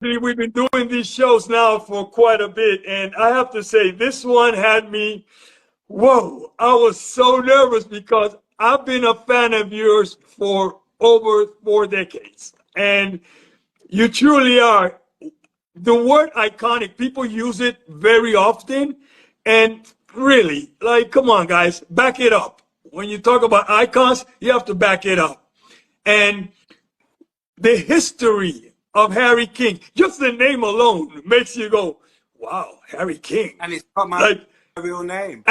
we've been doing these shows now for quite a bit, and I have to say, this one had me, whoa, I was so nervous because I've been a fan of yours for over 4 decades. And you truly are. The word iconic, people use it very often. And really, like, come on, guys, back it up. When you talk about icons, you have to back it up. And the history of Harry King, just the name alone makes you go, wow, Harry King. And it's not my Like, real name.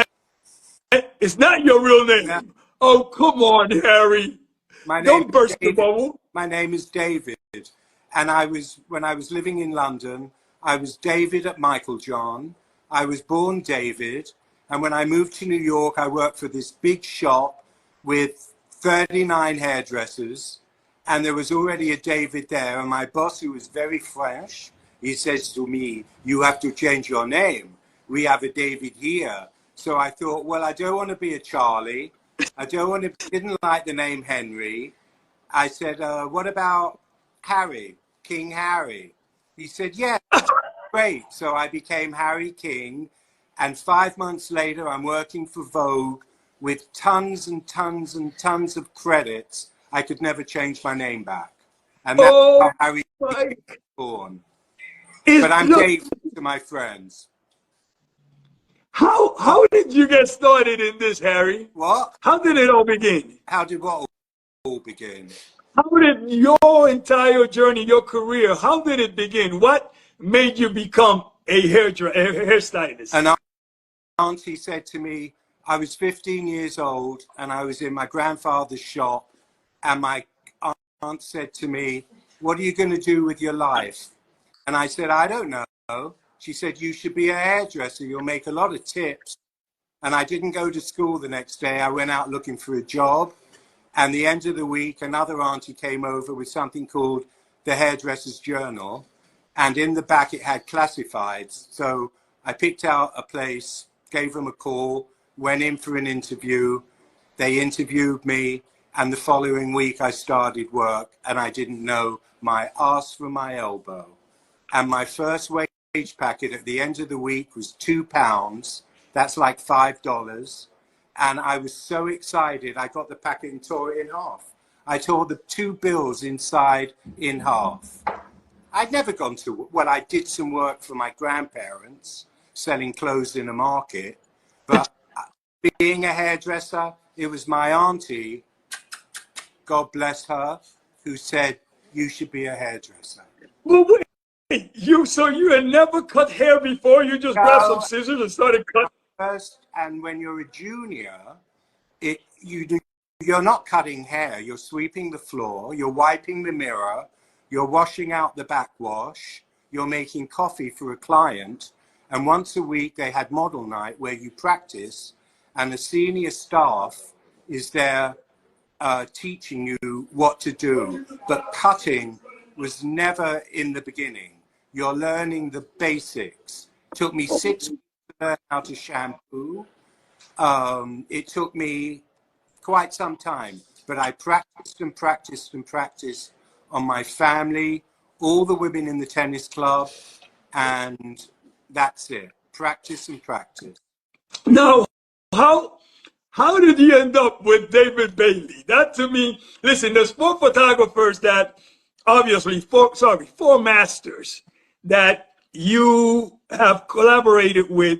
it's not your real name. Yeah. Oh, come on, Harry. My name Don't is burst the David. bubble. My name is David. And when I was living in London, I was David at Michael John. I was born David. And when I moved to New York, I worked for this big shop with 39 hairdressers. And there was already a David there. And my boss, who was very French, he says to me, you have to change your name. We have a David here. So I thought, well, I don't want to be a Charlie. I didn't like the name Henry. I said, what about Harry, King Harry? He said, yeah, great. So I became Harry King. And 5 months later, I'm working for Vogue with tons and tons and tons of credits. I could never change my name back. And that's how Harry King was born. But I'm David to my friends. How did you get started in this, Harry? What? How did it all begin? How did what all begin? How did your entire journey, your career, how did it begin? What made you become a hairstylist? An auntie said to me, I was 15 years old and I was in my grandfather's shop, and my aunt said to me, what are you going to do with your life? And I said, I don't know. She said, you should be a hairdresser. You'll make a lot of tips. And I didn't go to school the next day. I went out looking for a job. And the end of the week, another auntie came over with something called the Hairdresser's Journal. And in the back, it had classifieds. So I picked out a place, gave them a call, went in for an interview. They interviewed me. And the following week, I started work. And I didn't know my arse from my elbow. And my first wage packet at the end of the week was £2. That's like $5. And I was so excited, I got the packet and tore it in half. I tore the 2 bills inside in half. I'd never gone to, well, I did some work for my grandparents, selling clothes in a market. But being a hairdresser, it was my auntie, God bless her, who said, you should be a hairdresser. Well, wait, so you had never cut hair before? You just grabbed some scissors and started cutting? First, and when you're a junior, you're not cutting hair. You're sweeping the floor. You're wiping the mirror. You're washing out the backwash. You're making coffee for a client. And once a week, they had model night where you practice, and the senior staff is there teaching you what to do. But cutting was never in the beginning. You're learning the basics. It took me 6 weeks to learn how to shampoo. It took me quite some time, but I practiced and practiced and practiced on my family, all the women in the tennis club, and that's it. Practice and practice. Now, how did you end up with David Bailey? That to me, listen, there's 4 photographers that obviously, 4 masters that you have collaborated with.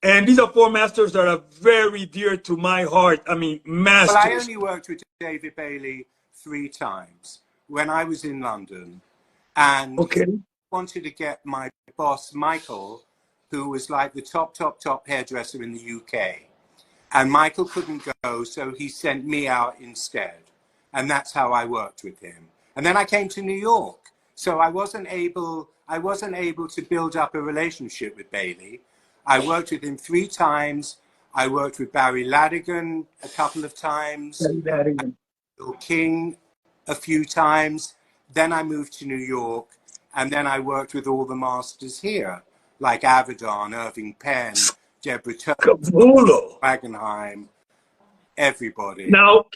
And these are 4 masters that are very dear to my heart. I mean, masters. Well, I only worked with David Bailey 3 times when I was in London. And I wanted to get my boss, Michael, who was like the top hairdresser in the UK. And Michael couldn't go, so he sent me out instead. And that's how I worked with him. And then I came to New York. So I wasn't able to build up a relationship with Bailey. I worked with him 3 times. I worked with Barry Ladigan a couple of times. Bill King a few times. Then I moved to New York. And then I worked with all the masters here, like Avedon, Irving Penn, Deborah Turner, Wagenheim, everybody. Now,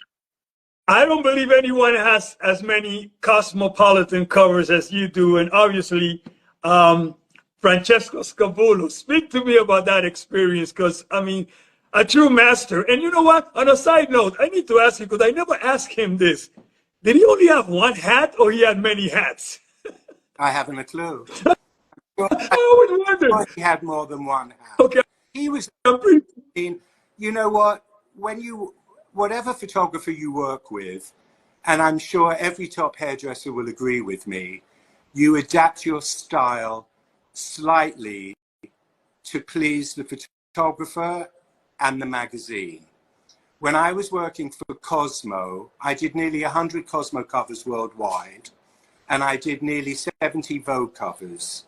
I don't believe anyone has as many cosmopolitan covers as you do, and obviously, um, Francesco Scavulo. Speak to me about that experience, because I mean, a true master. And you know what? On a side note, I need to ask you because I never asked him this. Did he only have one hat, or he had many hats? I haven't a clue. I always wondered. He had more than one hat. Okay, He was, I'm pretty, you know what? When you, whatever photographer you work with, and I'm sure every top hairdresser will agree with me, you adapt your style slightly to please the photographer and the magazine. When I was working for Cosmo, I did nearly 100 Cosmo covers worldwide, and I did nearly 70 Vogue covers.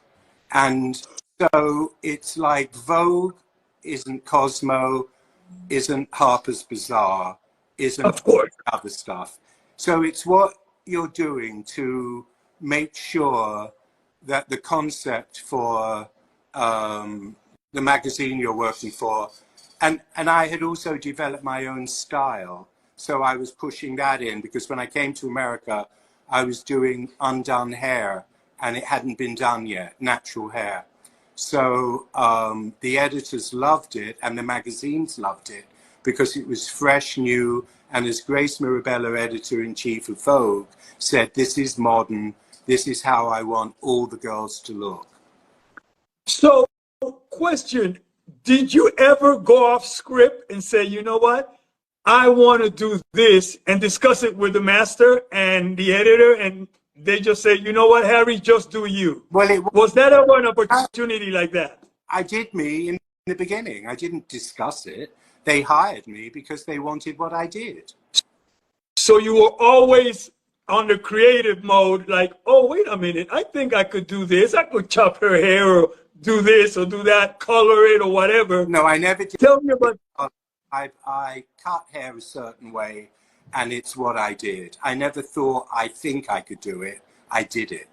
And so it's like Vogue isn't Cosmo, isn't Harper's Bazaar, isn't of course. other stuff. So it's what you're doing to make sure that the concept for the magazine you're working for, and I had also developed my own style. So I was pushing that in because when I came to America, I was doing undone hair and it hadn't been done yet, natural hair. So the editors loved it and the magazines loved it because it was fresh, new, and as Grace Mirabella, editor-in-chief of Vogue, said, this is modern, this is how I want all the girls to look. So, question, did you ever go off script and say, you know what? I want to do this and discuss it with the master and the editor, and they just say, you know what, Harry, just do you. Well, Was that ever an opportunity like that? I did me in the beginning. I didn't discuss it. They hired me because they wanted what I did. So you were always on the creative mode, like, oh, wait a minute, I think I could do this. I could chop her hair or do this or do that, color it or whatever. No, I never did. Tell me about. I cut hair a certain way, and it's what I did. I never thought I think I could do it. I did it.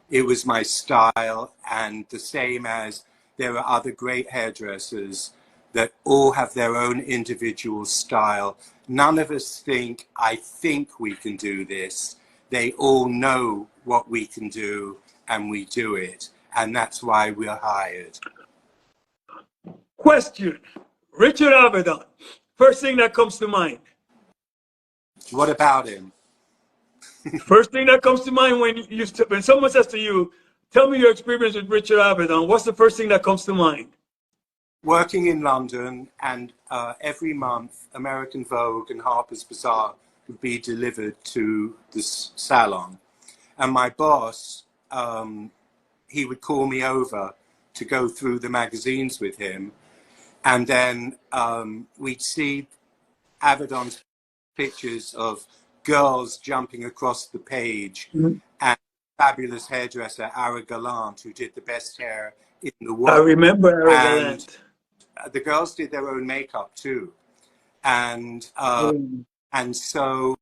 It was my style, and the same as there are other great hairdressers that all have their own individual style. None of us think, I think we can do this. They all know what we can do, and we do it. And that's why we're hired. Question. Richard Avedon. First thing that comes to mind. What about him? First thing that comes to mind when someone says to you, tell me your experience with Richard Avedon, what's the first thing that comes to mind? Working in London, and every month American Vogue and Harper's Bazaar would be delivered to the salon. And my boss, he would call me over to go through the magazines with him. And then we'd see Avedon's pictures of girls jumping across the page, and fabulous hairdresser Ara Gallant, who did the best hair in the world. I remember Ara Gallant. The girls did their own makeup too. And so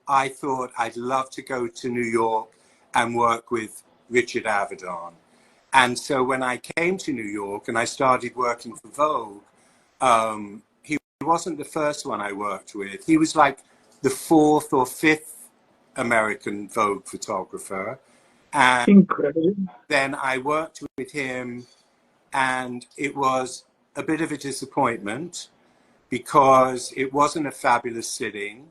I thought I'd love to go to New York and work with Richard Avedon. And so when I came to New York and I started working for Vogue, he wasn't the first one I worked with. He was like the fourth or fifth American Vogue photographer. And incredible. Then I worked with him, and it was a bit of a disappointment because it wasn't a fabulous sitting.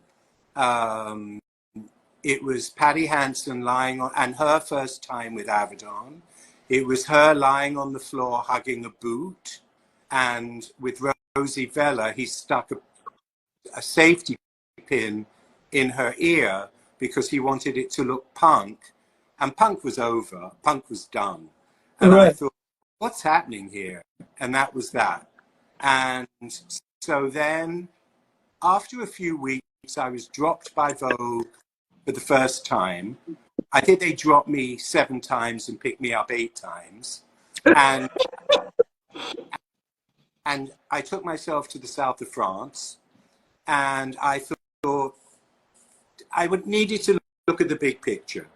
It was Patty Hansen lying on, and her first time with Avedon. It was her lying on the floor hugging a boot, and with Rosie Vella, he stuck a safety pin in her ear because he wanted it to look punk, and punk was over, punk was done. And right. I thought, what's happening here? And that was that. And so then after a few weeks, I was dropped by Vogue for the first time. I think they dropped me 7 times and picked me up 8 times. And I took myself to the south of France, and I thought I needed to look at the big picture.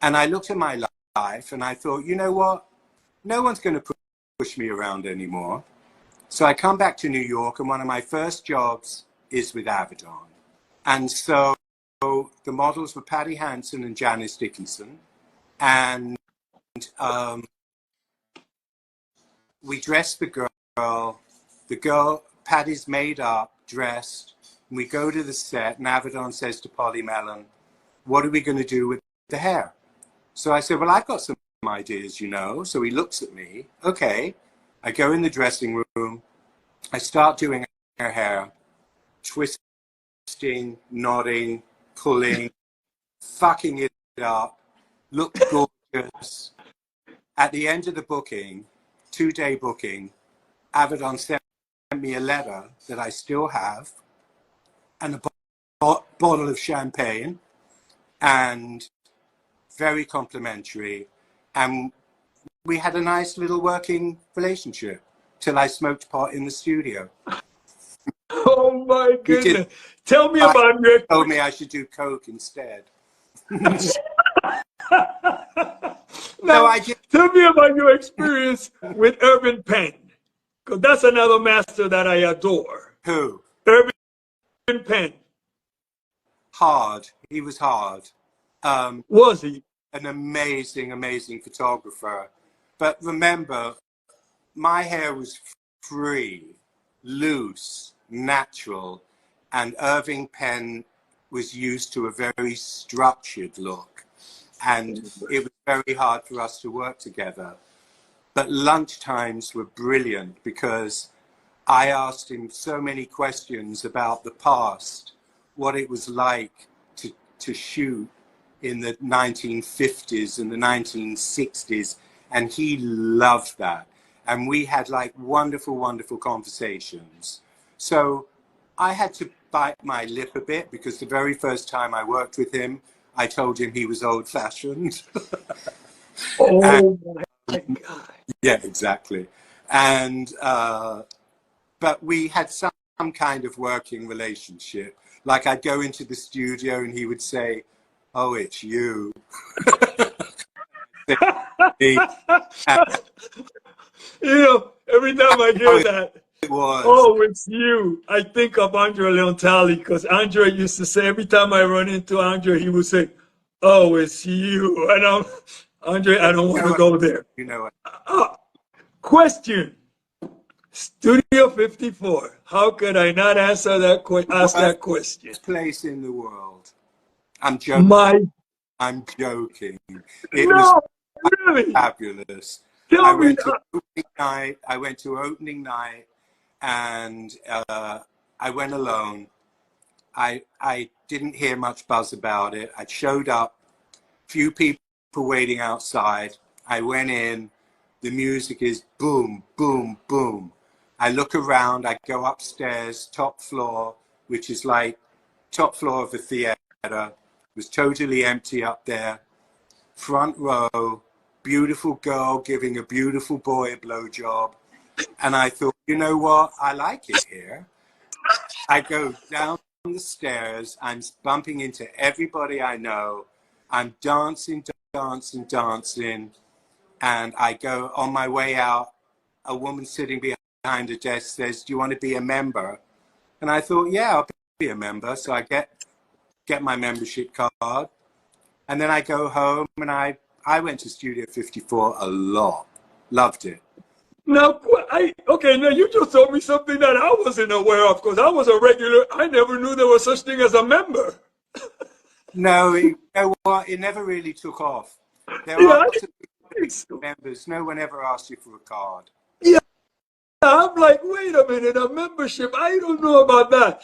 And I looked at my life and I thought, you know what? No one's going to push me around anymore. So I come back to New York, and one of my first jobs is with Avedon. And so the models were Patty Hansen and Janice Dickinson, and we dressed the girl. The girl, Patty's made up, dressed. And we go to the set, and Avedon says to Polly Mellon, "What are we going to do with the hair?" So I said, "Well, I've got some ideas, you know." So he looks at me. Okay. I go in the dressing room. I start doing her hair, twisting, nodding, pulling, fucking it up, looked gorgeous. At the end of the booking, 2-day booking, Avedon sent me a letter that I still have, and a bottle of champagne, and very complimentary. And we had a nice little working relationship till I smoked pot in the studio. Oh my He did. goodness. Tell me about your Told me I should do coke instead. Now, No, I did. tell me about your experience with Irving Penn, because that's another master that I adore. Who? Irving Penn. Hard. He was hard. Was he? An amazing, amazing photographer. But remember, my hair was free, loose, natural, and Irving Penn was used to a very structured look. And it was very hard for us to work together. But lunch times were brilliant because I asked him so many questions about the past, what it was like to shoot in the 1950s and the 1960s. And he loved that. And we had like wonderful, wonderful conversations. So I had to bite my lip a bit because the very first time I worked with him, I told him he was old-fashioned. Oh my God. Yeah, exactly. And but we had some kind of working relationship. Like I'd go into the studio and he would say, "Oh, it's you." You know, every time I hear that, It was. "Oh, it's you," I think of Andre Leontali, because Andre used to say, every time I run into Andre, he would say, "Oh, it's you." And Andre, I don't want to go there. You know it. Question. Studio 54. How could I not answer that ask that question? Worst place in the world. I'm joking. My I'm joking. It no, was really. fabulous. Tell me. I went to opening night, and I went alone. I didn't hear much buzz about it. I showed up, few people waiting outside. I went in. The music is boom, boom, boom. I look around. I go upstairs, top floor, which is like top floor of the theater. It was totally empty up there. Front row, beautiful girl giving a beautiful boy a blowjob. And I thought, you know what? I like it here. I go down the stairs. I'm bumping into everybody I know. I'm dancing, dancing, dancing. And I go on my way out. A woman sitting behind a desk says, "Do you want to be a member?" And I thought, yeah, I'll be a member. So I get my membership card. And then I go home, and I went to Studio 54 a lot. Loved it. Now, okay, now you just told me something that I wasn't aware of, because I was a regular. I never knew there was such thing as a member. No, you know what? It never really took off. There Yeah, are I lots of think so. members. No one ever asked you for a card. Yeah, I'm like, wait a minute, a membership? I don't know about that.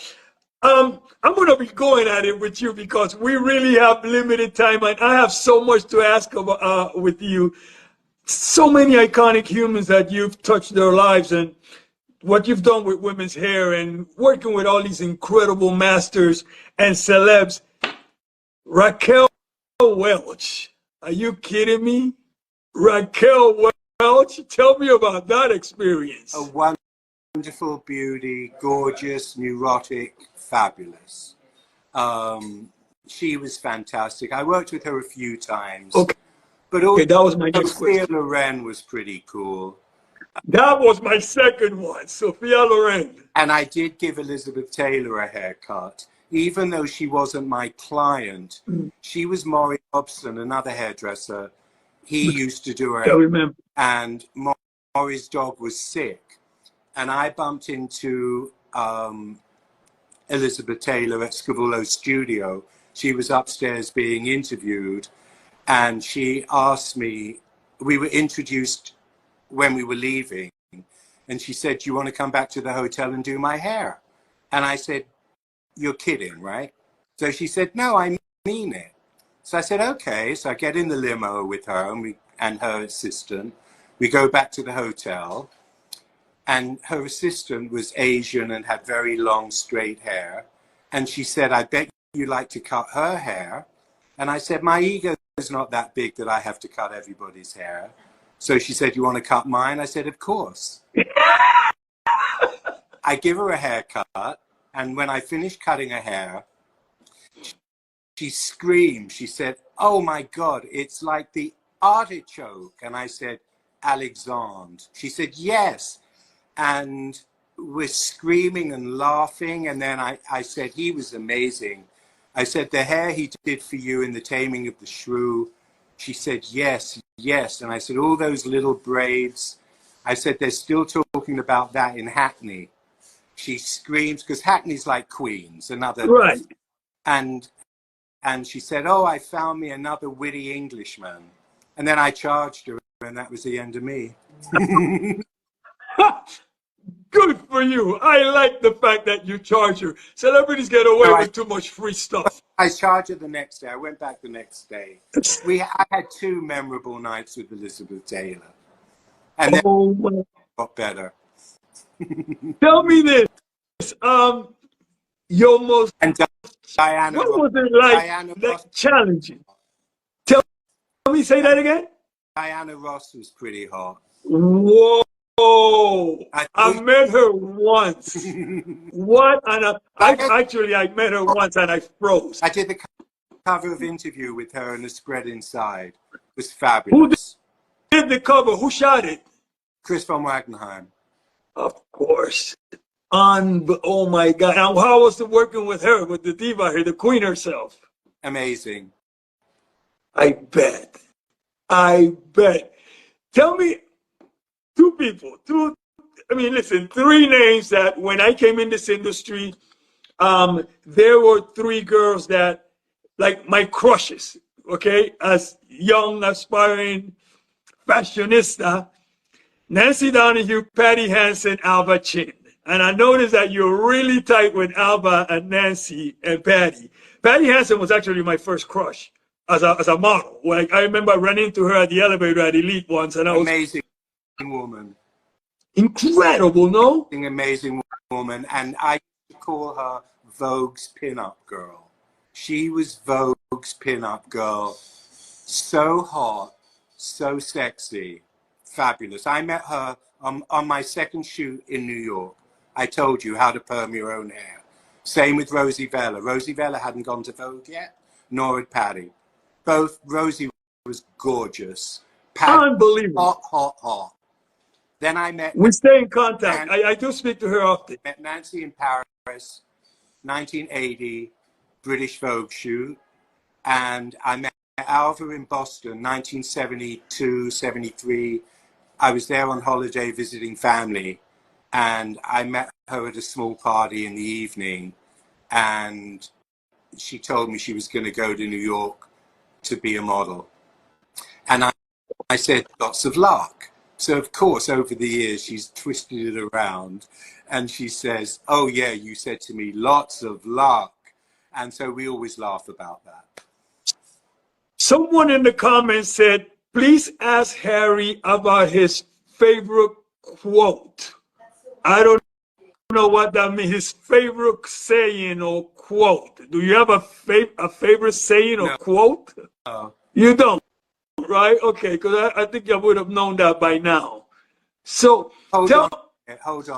I'm going to be going at it with you because we really have limited time, and I have so much to ask about with you. So many iconic humans that you've touched their lives, and what you've done with women's hair, and working with all these incredible masters and celebs. Raquel Welch, are you kidding me? Raquel Welch, tell me about that experience. A wonderful beauty, gorgeous, neurotic, fabulous. She was fantastic. I worked with her a few times. Okay, But also, that was my next Sophia question. Loren was pretty cool. That was my second one, Sophia Loren. And I did give Elizabeth Taylor a haircut. even though she wasn't my client, she was Maury Hobson, another hairdresser. He used to do her I hair, remember. and Maury's dog was sick. And I bumped into Elizabeth Taylor at Scavullo's studio. She was upstairs being interviewed, and she asked me, we were introduced when we were leaving, and she said, "Do you want to come back to the hotel and do my hair?" And I said, "You're kidding, right?" So she said, "No, I mean it." So I said, "Okay." So I get in the limo with her and her assistant. We go back to the hotel, and her assistant was Asian and had very long, straight hair. And she said, "I bet you like to cut her hair." And I said, "My ego is not that big that I have to cut everybody's hair." So she said, "You want to cut mine?" I said, "Of course." I give her a haircut, and when I finished cutting her hair, she screamed. She said, "Oh my God, it's like the artichoke." And I said, "Alexandre." She said, "Yes." And we're screaming and laughing. And then I said, "He was amazing." I said, "The hair he did for you in The Taming of the Shrew." She said, "Yes, yes." And I said, "All those little braids." I said, "They're still talking about that in Hackney." She screams, because Hackney's like Queens, another. Right. And she said, "Oh, I found me another witty Englishman." And then I charged her, and that was the end of me. Good for you. I like the fact that you charge her. Celebrities get So away with too much free stuff. I charged her the next day. I went back the next day. I had 2 memorable nights with Elizabeth Taylor, and then Oh my. it got better. Tell me this. Your most, And Diana what Ross, was it like, Diana like Ross, challenging? Tell me, say that again? Diana Ross was pretty hot. Whoa. I I told met her once. you. What? And I I met her once and I froze. did the cover of Interview with her, and the spread inside was Who fabulous. did the cover? Who shot it? Chris von Wagenheim. Of course. Oh my God. And how was it working with her, with the diva here, the queen herself? Amazing. I bet. I bet. Tell me, listen, 3 names that when I came in this industry, there were 3 girls that, like my crushes, okay, as young, aspiring fashionista, Nancy Donahue, Patty Hansen, Alba Chin. And I noticed that you're really tight with Alba and Nancy and Patty. Patty Hansen was actually my first crush as a model. Like I remember running into her at the elevator at Elite once, and I was Amazing woman. incredible, no? Amazing woman. And I used to call her Vogue's pinup girl. She was Vogue's pinup girl. So hot, so sexy, fabulous. I met her on my second shoot in New York. I told you how to perm your own hair. Same with Rosie Vella. Rosie Vella hadn't gone to Vogue yet, nor had Patty. Both. Rosie was gorgeous. Patty, Unbelievable. hot, hot, hot. Then I met We stay in contact. Nancy, I do speak to her often. met Nancy in Paris, 1980, British Vogue shoot. And I met Alva in Boston, 1972, 73. I was there on holiday visiting family, and I met her at a small party in the evening, and she told me she was going to go to New York to be a model. And I said, "Lots of luck." So, of course, over the years, she's twisted it around, and she says, "Oh, yeah, you said to me, lots of luck." And so we always laugh about that. Someone in the comments said, please ask Harry about his favorite quote. I don't know what that means. His favorite saying or quote. Do you have a favorite saying or quote? No. You don't, right? Okay, because I think I would have known that by now. So Hold on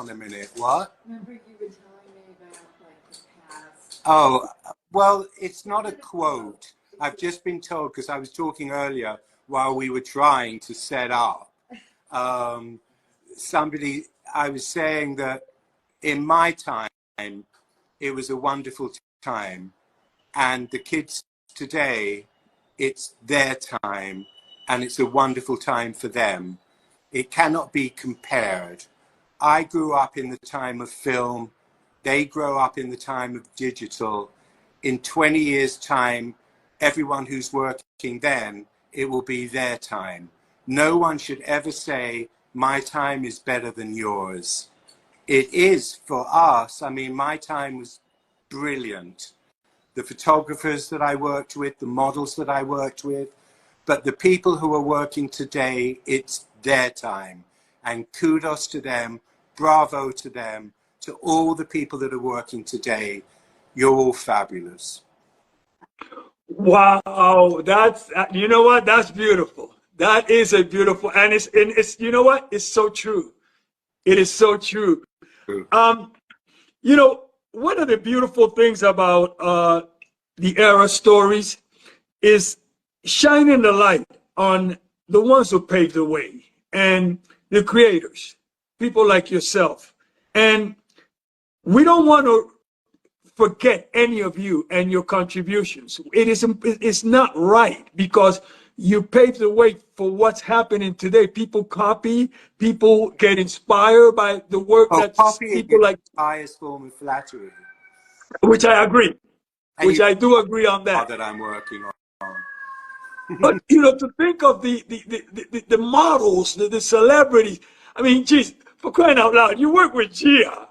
a minute. What? Remember you were telling me about like the past. Oh, well, it's not a quote. I've just been told, because I was talking earlier while we were trying to set up. I was saying that in my time, it was a wonderful time. And the kids today, it's their time, and it's a wonderful time for them. It cannot be compared. I grew up in the time of film. They grow up in the time of digital. In 20 years' time, everyone who's working then, it will be their time. No one should ever say, my time is better than yours. It is for us. I mean, my time was brilliant. The photographers that I worked with, the models that I worked with, but the people who are working today, it's their time. And kudos to them, bravo to them, to all the people that are working today. You're all fabulous. Wow, that's you know what? That's beautiful. That is a beautiful, and it's you know what? It's so true. It is so true. Um, you know, one of the beautiful things about the era stories is shining the light on the ones who paved the way and the creators, people like yourself. And we don't want to forget any of you and your contributions. It's not right because you paved the way for what's happening today. People copy, people get inspired by the work Oh, that copying people is like, the highest form of flattery. which I agree, And which you I do agree on know that. that I'm working on. But you know, to think of the models, the celebrities. I mean, geez, for crying out loud, you work with Gia.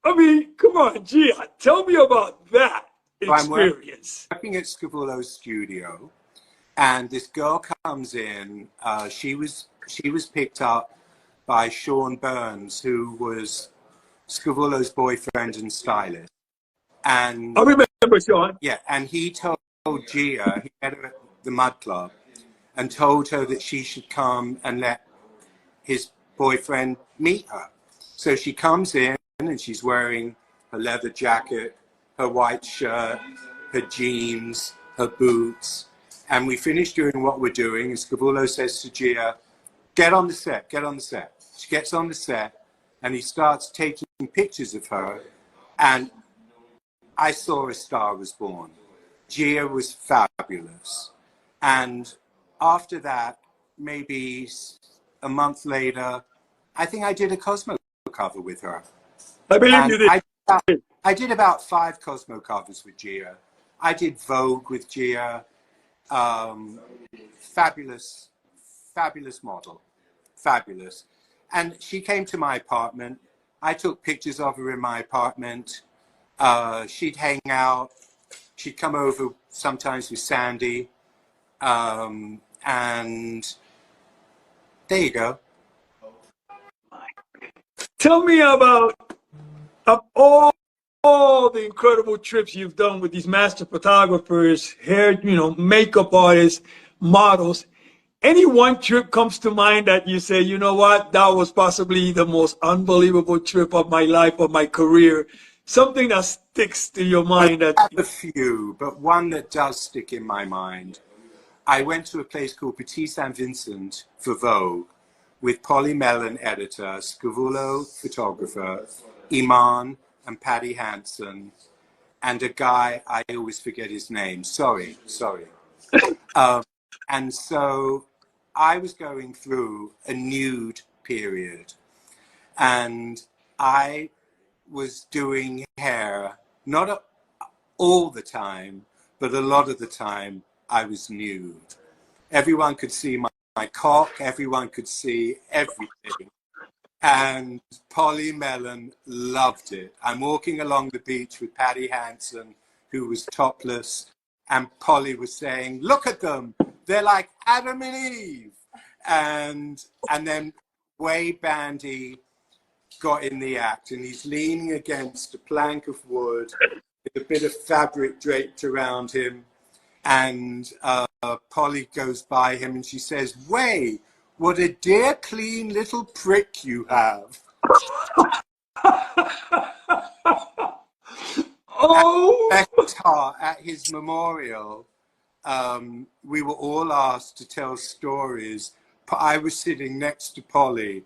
I mean, come on, Gia, tell me about that So I'm experience. working at Scavullo's studio, and this girl comes in. She was picked up by Sean Burns, who was Scavullo's boyfriend and stylist. I And remember, Sean. yeah, and he told Gia, he met her at the Mud Club, and told her that she should come and let his boyfriend meet her. So she comes in and she's wearing her leather jacket, her white shirt, her jeans, her boots. And we finish doing what we're doing. And Scavullo says to Gia, get on the set, get on the set. She gets on the set and he starts taking pictures of her. And I saw a star was born. Gia was fabulous. And after that, maybe a month later, I think I did a Cosmo cover with her. I believe And you did. I did about 5 Cosmo covers with Gia. I did Vogue with Gia. Fabulous, fabulous model. Fabulous. And she came to my apartment. I took pictures of her in my apartment. She'd hang out. She'd come over sometimes with Sandy. And there you go. Tell me about of all the incredible trips you've done with these master photographers, hair, you know, makeup artists, models. Any one trip comes to mind that you say, you know what, that was possibly the most unbelievable trip of my life, of my career. Something that sticks to your I mind that, have a few, but one that does stick in my mind. I went to a place called Petit Saint Vincent for Vogue with Polly Mellon, editor, Scavullo, photographer, Iman and Paddy Hansen, and a guy, I always forget his name. Sorry. And so I was going through a nude period, and I was doing hair, not all the time, but a lot of the time I was nude. Everyone could see my cock, everyone could see everything. And Polly Mellon loved it. I'm walking along the beach with Paddy Hansen, who was topless, and Polly was saying, look at them, they're like Adam and Eve. And then Wade Bandy got in the act, and he's leaning against a plank of wood with a bit of fabric draped around him. And Polly goes by him and she says, Way, what a dear, clean little prick you have. oh, At his memorial, we were all asked to tell stories. I was sitting next to Polly,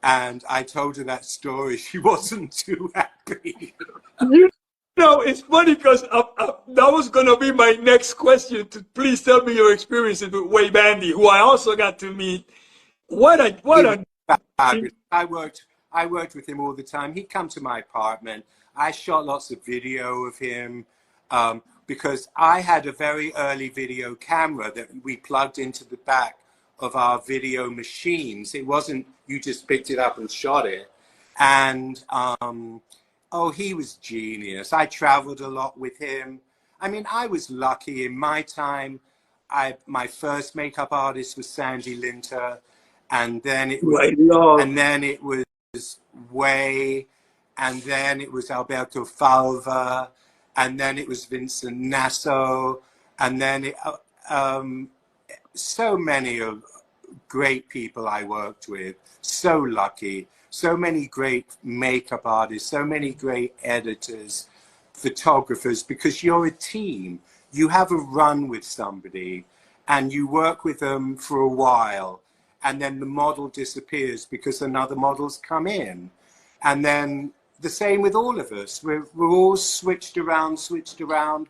and I told her that story. She wasn't too happy. No, it's funny because that was going to be my next question. To please tell me your experiences with Way Bandy, who I also got to meet. He What was a fabulous. I worked with him all the time. He'd come to my apartment. I shot lots of video of him because I had a very early video camera that we plugged into the back of our video machines. It wasn't you just picked it up and shot it. And oh, he was genius. I traveled a lot with him. I mean, I was lucky in my time. My first makeup artist was Sandy Linter, and then it was, I love. and then it was Way, and then it was Alberto Falva, and then it was Vincent Nasso, and then so many of great people I worked with, so lucky, so many great makeup artists, so many great editors, photographers, because you're a team. You have a run with somebody and you work with them for a while, and then the model disappears because another model's come in. And then the same with all of us. We're all switched around.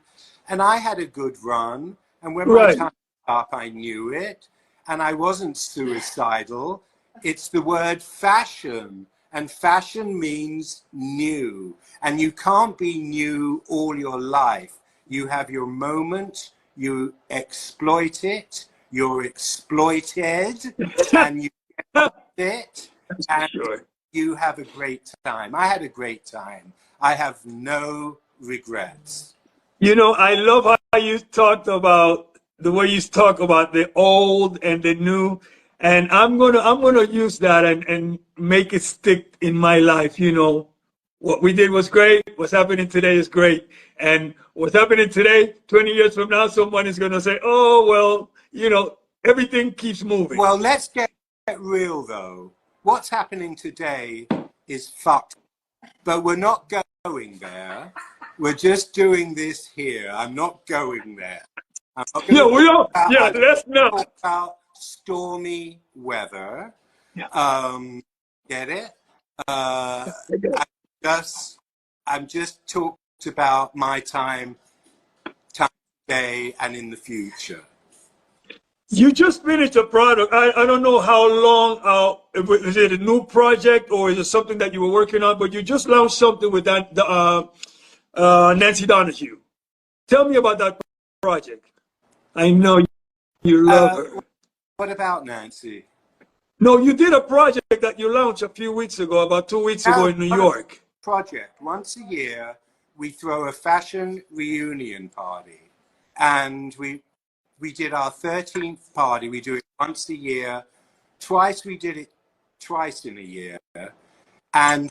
And I had a good run. And when my Right. time was up, I knew it. And I wasn't suicidal. It's the word fashion. And fashion means new. And you can't be new all your life. You have your moment, you exploit it, you're exploited, and you get it, That's for and sure. you have a great time. I had a great time. I have no regrets. You know, I love how you talked about the way you talk about the old and the new. And I'm gonna use that and make it stick in my life. You know, what we did was great. What's happening today is great. And what's happening today, 20 years from now, someone is gonna say, oh well, you know, everything keeps moving. Well, let's get real though. What's happening today is fucked, but we're not going there. We're just doing this here. I'm not going there. I'm not going Yeah, to we don't. talk Yeah, about, let's not. talk about stormy weather. Yeah. Get it? Okay. I'm just talked about my time today and in the future. You just finished a product. I don't know how long. Is it a new project or is it something that you were working on? But you just launched something with that Nancy Donahue. Tell me about that project. I know you love her. What about Nancy? No, you did a project that you launched a few weeks ago, about 2 weeks ago in New Not a York. project. Once a year, we throw a fashion reunion party, and we did our 13th party. We do it once a year. Twice we did it twice in a year, and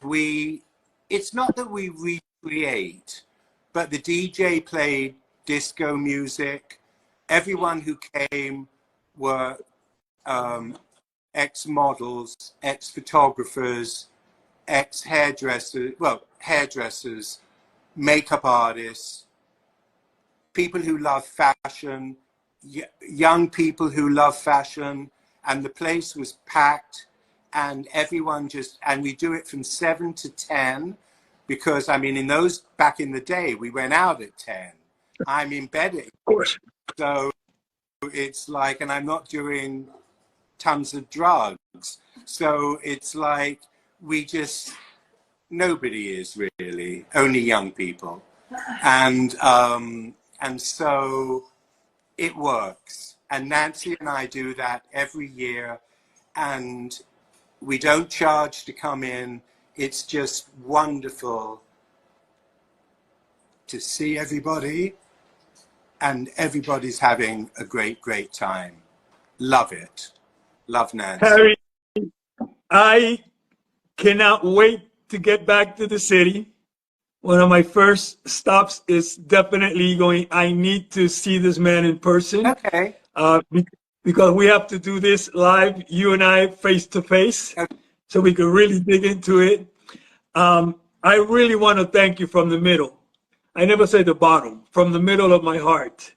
it's not that we recreate, but the DJ played disco music. Everyone who came were ex-models, ex-photographers, hairdressers, makeup artists, people who love fashion, young people who love fashion, and the place was packed, and and we do it from 7 to 10, because I mean, back in the day, we went out at 10. I'm in bed at, Of course. so it's like, and I'm not doing tons of drugs. So it's like, nobody is really, only young people. And so it works. And Nancy and I do that every year, and we don't charge to come in. It's just wonderful to see everybody, and everybody's having a great, great time. Love it. Love Nancy. Harry, I cannot wait to get back to the city. One of my first stops is definitely going. I need to see this man in person. Okay. Because we have to do this live, you and I, face to face, Okay. so we can really dig into it. I really want to thank you from the middle. I never say the bottom, from the middle of my heart,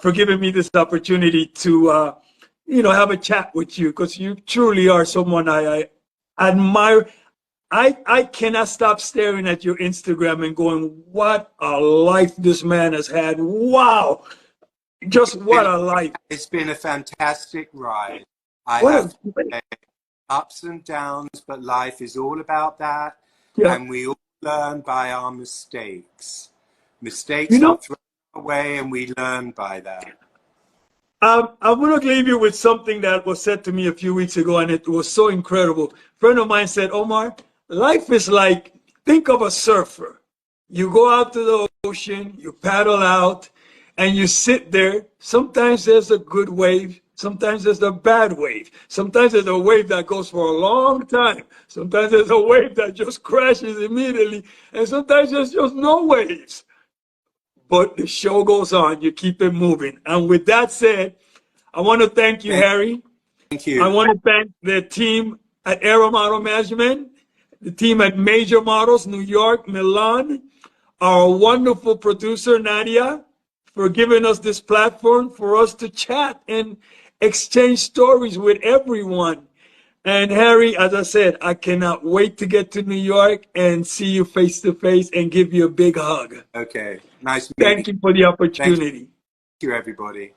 for giving me this opportunity to, have a chat with you, because you truly are someone I admire. I cannot stop staring at your Instagram and going, what a life this man has had. Wow. Just what a life. It's been a fantastic ride. I What have a great, ups and downs, but life is all about that. yeah. And we all learn by our mistakes. You Mistakes are know, thrown away and we learn by that. I'm going to leave you with something that was said to me a few weeks ago, and it was so incredible. A friend of mine said, Omar, life is like, think of a surfer. You go out to the ocean, you paddle out, and you sit there. Sometimes there's a good wave. Sometimes there's a bad wave. Sometimes there's a wave that goes for a long time. Sometimes there's a wave that just crashes immediately. And sometimes there's just no waves. But the show goes on. You keep it moving. And with that said, I want to thank you, Harry. Thank I you. want to thank the team at Aero Model Management, the team at Major Models, New York, Milan, our wonderful producer, Nadia, for giving us this platform for us to chat and exchange stories with everyone. And Harry, as I said, I cannot wait to get to New York and see you face to face and give you a big hug. Okay. Nice meeting. Thank you for the Thank opportunity. you, everybody.